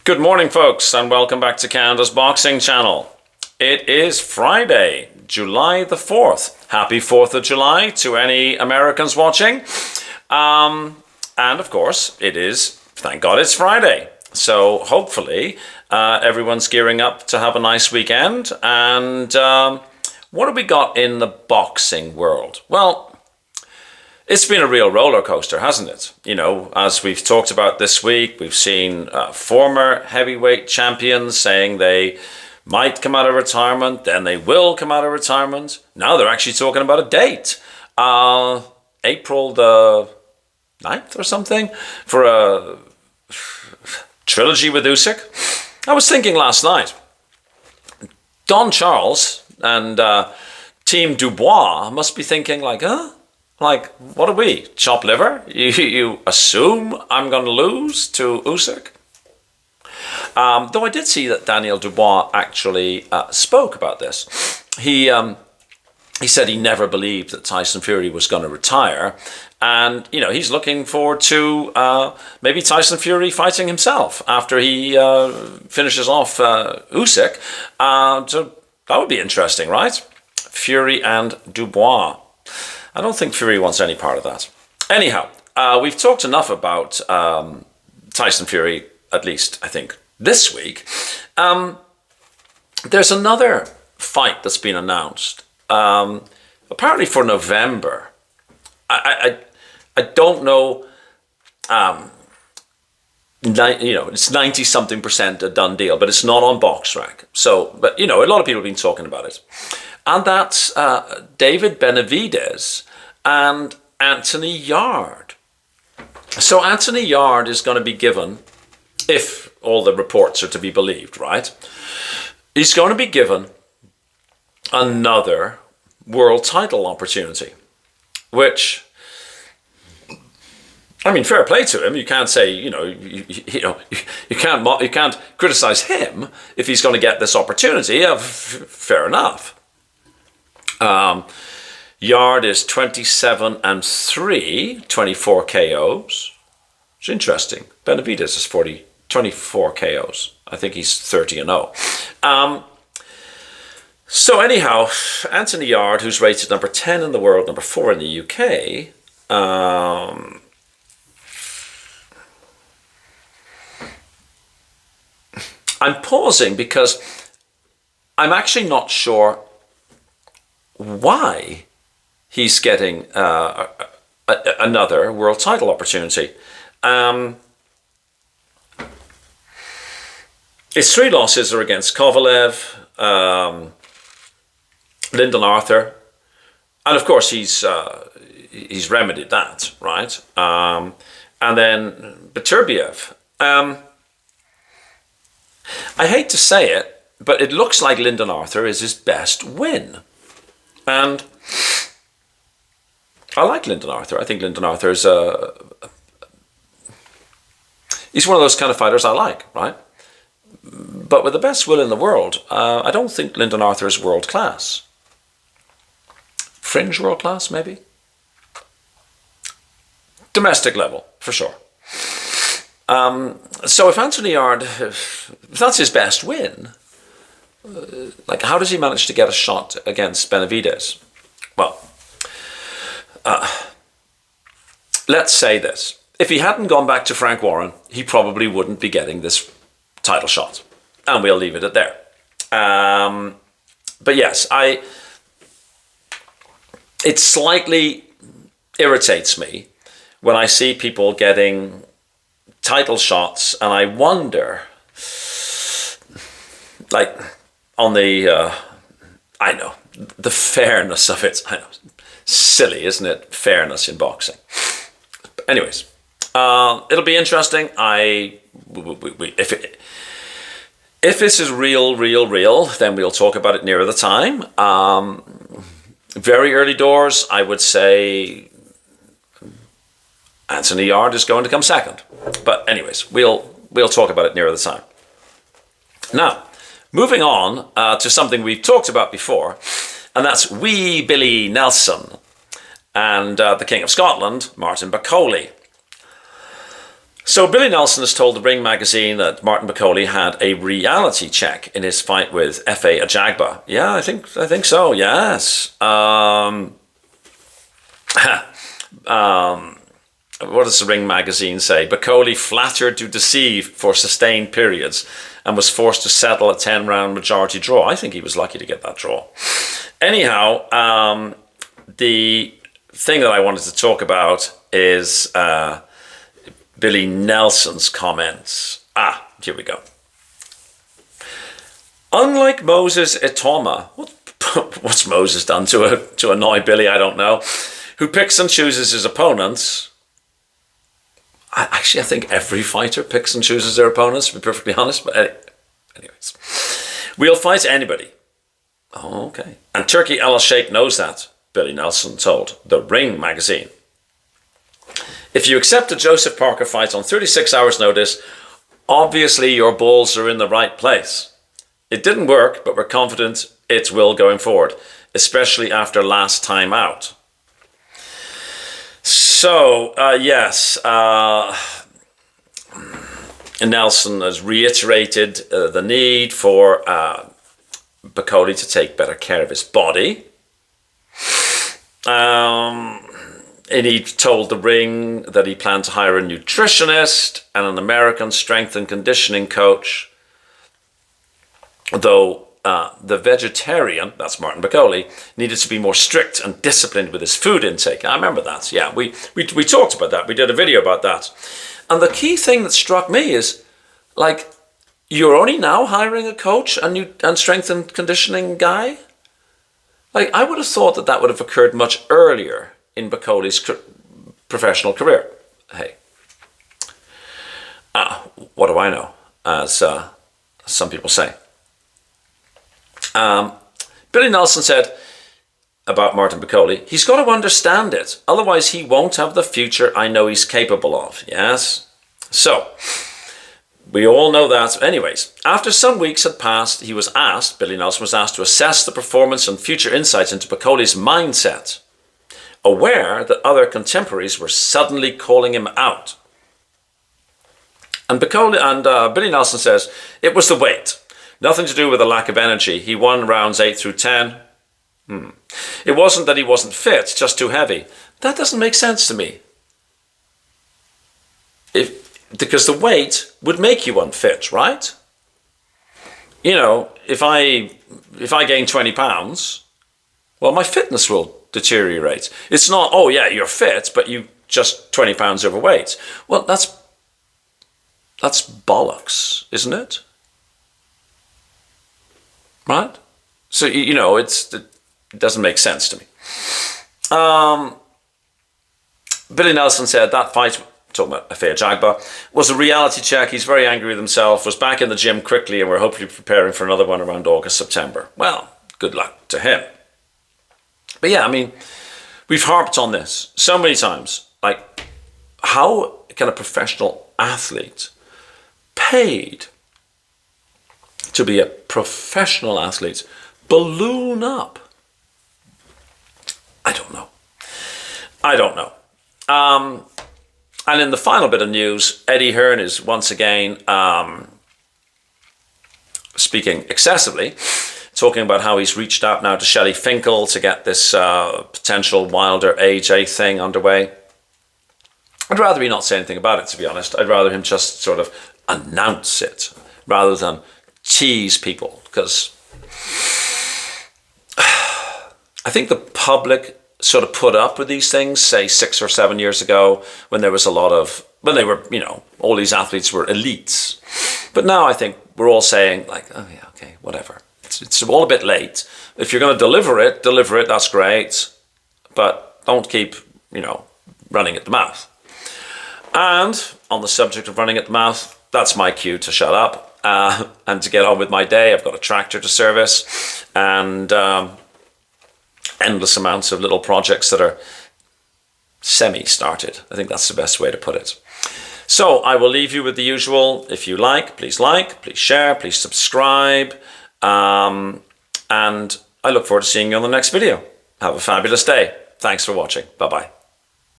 Good morning, folks, and welcome back to Canada's Boxing Channel. It is Friday, July the 4th. Happy 4th of July to any Americans watching. And of course, thank God it's Friday. So hopefully everyone's gearing up to have a nice weekend. And what have we got in the boxing world? Well, it's been a real roller coaster, hasn't it? You know, as we've talked about this week, we've seen former heavyweight champions saying they might come out of retirement, then they will come out of retirement. Now they're actually talking about a date. April the 9th or something for a trilogy with Usyk. I was thinking last night, Don Charles and Team Dubois must be thinking like, huh? Like, what are we? Chopped liver? You assume I'm going to lose to Usyk? Though I did see that Daniel Dubois actually spoke about this. He said he never believed that Tyson Fury was going to retire. And, you know, he's looking forward to maybe Tyson Fury fighting himself after he finishes off Usyk. So that would be interesting, right? Fury and Dubois. I don't think Fury wants any part of that. Anyhow, we've talked enough about Tyson Fury, at least, I think, this week. There's another fight that's been announced, apparently for November. I don't know, it's 90-something% a done deal, but it's not on BoxRec. So, but, you know, a lot of people have been talking about it. And that's David Benavidez and Anthony Yarde. So Anthony Yarde is going to be given, if all the reports are to be believed, right? He's going to be given another world title opportunity, which, I mean, fair play to him. You can't say, you can't criticize him if he's going to get this opportunity. Fair enough. Yarde is 27-3, 24 KOs. It's interesting. Benavidez is 24 KOs. I think he's 30-0. So anyhow, Anthony Yarde, who's rated number 10 in the world, number 4 in the UK, I'm pausing because I'm actually not sure why he's getting another world title opportunity. His 3 losses are against Kovalev, Lyndon Arthur, and of course he's remedied that, right? And then Beterbiev. I hate to say it, but it looks like Lyndon Arthur is his best win. And I like Lyndon Arthur. I think Lyndon Arthur is he's one of those kind of fighters I like, right? But with the best will in the world, I don't think Lyndon Arthur is world class. Fringe world class, maybe? Domestic level, for sure. So if Anthony Yarde, if that's his best win, like, how does he manage to get a shot against Benavidez? Well, let's say this. If he hadn't gone back to Frank Warren, he probably wouldn't be getting this title shot. And we'll leave it at there. But yes, it slightly irritates me when I see people getting title shots, and I wonder, like, on the, I know, the fairness of it. I know, silly, isn't it? Fairness in boxing. But anyways, it'll be interesting. If this is real, then we'll talk about it nearer the time. Very early doors, I would say Anthony Yarde is going to come second. But anyways, we'll talk about it nearer the time. Now, moving on to something we've talked about before, and that's wee Billie Nelson and the King of Scotland, Martin Bakole. So Billy Nelson has told the Ring magazine that Martin Bakole had a reality check in his fight with Efe Ajagba. Yeah, I think so. Yes. What does the Ring magazine say? Bakole flattered to deceive for sustained periods and was forced to settle a 10-round majority draw. I think he was lucky to get that draw. Anyhow, the thing that I wanted to talk about is Billy Nelson's comments. Here we go. Unlike Moses Itoma, what's Moses done to annoy Billy? I don't know. Who picks and chooses his opponents. I think every fighter picks and chooses their opponents, to be perfectly honest. But anyways, we'll fight anybody. Oh, okay. And Turkey Al-Sheikh knows that, Billy Nelson told the Ring magazine. If you accept a Joseph Parker fight on 36 hours notice, obviously your balls are in the right place. It didn't work, but we're confident it will going forward, especially after last time out. So, yes, Nelson has reiterated the need for Bakole to take better care of his body. And he told the Ring that he planned to hire a nutritionist and an American strength and conditioning coach. Though the vegetarian, that's Martin Bakole, needed to be more strict and disciplined with his food intake. I remember that. Yeah, we talked about that. We did a video about that. And the key thing that struck me is, like, you're only now hiring a coach and strength and conditioning guy? Like, I would have thought that would have occurred much earlier in Bakole's professional career. Hey, what do I know, as some people say. Billy Nelson said about Martin Bakole, he's got to understand it, otherwise he won't have the future I know he's capable of. Yes? So, we all know that. Anyways, after some weeks had passed, Billy Nelson was asked to assess the performance and future insights into Bakole's mindset, aware that other contemporaries were suddenly calling him out. And Billy Nelson says, it was the weight. Nothing to do with a lack of energy. He won rounds 8 through 10. It wasn't that he wasn't fit, just too heavy. That doesn't make sense to me. Because the weight would make you unfit, right? You know, if I gain 20 pounds, well, my fitness will deteriorate. It's not, oh yeah, you're fit, but you just 20 pounds overweight. Well, that's bollocks, isn't it? Right? So, you know, it doesn't make sense to me. Billy Nelson said that fight, talking about Efe Ajagba, was a reality check. He's very angry with himself, was back in the gym quickly, and we're hopefully preparing for another one around August, September. Well, good luck to him. But yeah, I mean, we've harped on this so many times. Like, how can a professional athlete paid to be a professional athlete balloon up? I don't know. And in the final bit of news, Eddie Hearn is once again speaking excessively, talking about how he's reached out now to Shelley Finkel to get this potential Wilder AJ thing underway. I'd rather he not say anything about it, to be honest. I'd rather him just sort of announce it rather than tease people, because I think the public sort of put up with these things, say 6 or 7 years ago, when there was when they were, you know, all these athletes were elites. But now I think we're all saying, like, oh yeah, okay, whatever. It's all a bit late. If you're going to deliver it, that's great. But don't keep, you know, running at the mouth. And on the subject of running at the mouth, that's my cue to shut up and to get on with my day. I've got a tractor to service and endless amounts of little projects that are semi-started. I think that's the best way to put it. So I will leave you with the usual. If you like, please share, please subscribe. And I look forward to seeing you on the next video. Have a fabulous day. Thanks for watching. Bye-bye.